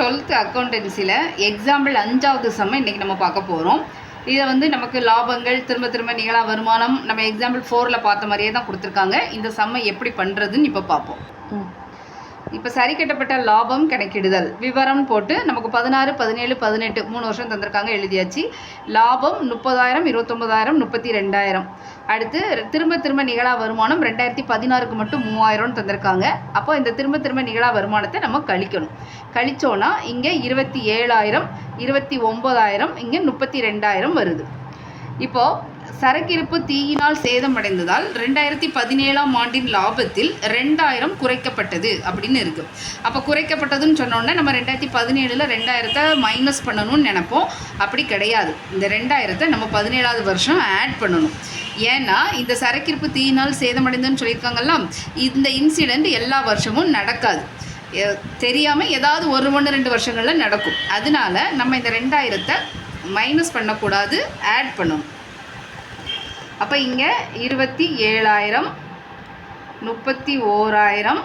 12th அக்கௌண்டன்சியில் example 5வது some இன்றைக்கி நம்ம பார்க்க போகிறோம். இதை வந்து நமக்கு லாபங்கள் திரும்ப நிகழா வருமானம் நம்ம எக்ஸாம்பிள் 4ல் பார்த்த மாதிரியே தான் கொடுத்துருக்காங்க. இந்த சம்மை எப்படி பண்ணுறதுன்னு இப்போ பார்ப்போம். இப்போ சரி கட்டப்பட்ட லாபம் கணக்கிடுதல் விவரம் போட்டு நமக்கு 16, 17, 18 3 வருஷம் தந்திருக்காங்க, எழுதியாச்சு. லாபம் 30,000, 29,000, 32,000. அடுத்து திரும்ப நிகழா வருமானம் 2016க்கு மட்டும் 3,000 தந்திருக்காங்க. அப்போ இந்த திரும்ப நிகழா வருமானத்தை நம்ம கழிக்கணும். கழிச்சோன்னா இங்கே 27,000, 29,000, இங்கே 32,000 வருது. இப்போது சரக்கிருப்பு தீயினால் சேதமடைந்ததால் 2017ஆம் ஆண்டின் லாபத்தில் 2,000 குறைக்கப்பட்டது அப்படின்னு இருக்குது. அப்போ குறைக்கப்பட்டதுன்னு சொன்னோன்னே நம்ம 2017ல் 2,000 மைனஸ் பண்ணணும்னு நினைப்போம். அப்படி கிடையாது. இந்த 2,000 நம்ம 17வது வருஷம் ஆட் பண்ணணும். ஏன்னா இந்த சரக்கிருப்பு தீயினால் சேதமடைந்ததுன்னு சொல்லியிருக்காங்கல்ல, இந்த இன்சிடெண்ட் எல்லா வருஷமும் நடக்காது. தெரியாமல் ஏதாவது 1-2 வருஷங்களில் நடக்கும். அதனால நம்ம இந்த 2,000 மைனஸ் பண்ணக்கூடாது, ஆட் பண்ணணும். அப்போ இங்கே 27,000, 31,000,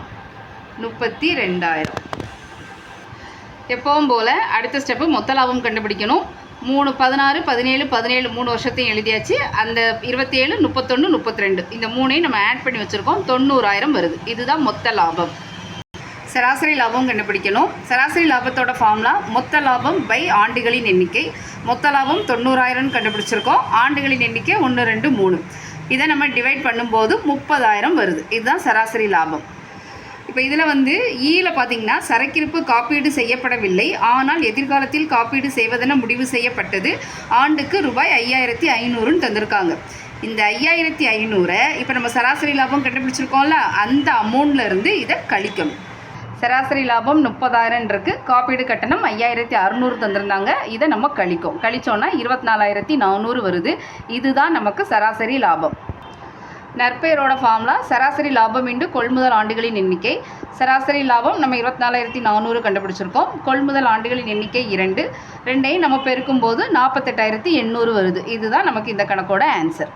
32,000. எப்பவும் போல் அடுத்த ஸ்டெப்பு மொத்த லாபம் கண்டுபிடிக்கணும். 16, 17, 17 3 வருஷத்தையும் எழுதியாச்சு. அந்த 27, 31, 32 இந்த 3ஐயும் நம்ம ஆட் பண்ணி வச்சுருக்கோம். 90,000 வருது. இதுதான் மொத்த லாபம். சராசரி லாபம் கண்டுபிடிக்கணும். சராசரி லாபத்தோட ஃபார்முலா மொத்த லாபம் பை ஆண்டுகளின் எண்ணிக்கை. மொத்த லாபம் 90,000 கண்டுபிடிச்சிருக்கோம். ஆண்டுகளின் எண்ணிக்கை 1, 2, 3. இதை நம்ம டிவைட் பண்ணும்போது 30,000 வருது. இதுதான் சராசரி லாபம். இப்போ இதில் வந்து ஈல பார்த்திங்கன்னா சரக்கிருப்பு காப்பீடு செய்யப்படவில்லை, ஆனால் எதிர்காலத்தில் காப்பீடு செய்வதென முடிவு செய்யப்பட்டது. ஆண்டுக்கு ரூபாய் 5,500 தந்திருக்காங்க. இந்த 5,500 இப்போ நம்ம சராசரி லாபம் கண்டுபிடிச்சிருக்கோம்ல, அந்த அமௌண்ட்லேருந்து இதை கழிக்கணும். சராசரி லாபம் 30,000 இருக்குது. காப்பீடு கட்டணம் 5,600 தந்திருந்தாங்க. இதை நம்ம கழிச்சோன்னா 24,400 வருது. இதுதான் நமக்கு சராசரி லாபம். நற்பெயரோட ஃபார்முலா சராசரி லாபம் இன்று கொள்முதல் ஆண்டுகளின் எண்ணிக்கை. சராசரி லாபம் நம்ம 24,400 கண்டுபிடிச்சிருக்கோம். கொள்முதல் ஆண்டுகளின் எண்ணிக்கை 2. 2ஐயும் நம்ம பெருக்கும்போது 48,800 வருது. இதுதான் நமக்கு இந்த கணக்கோட ஆன்சர்.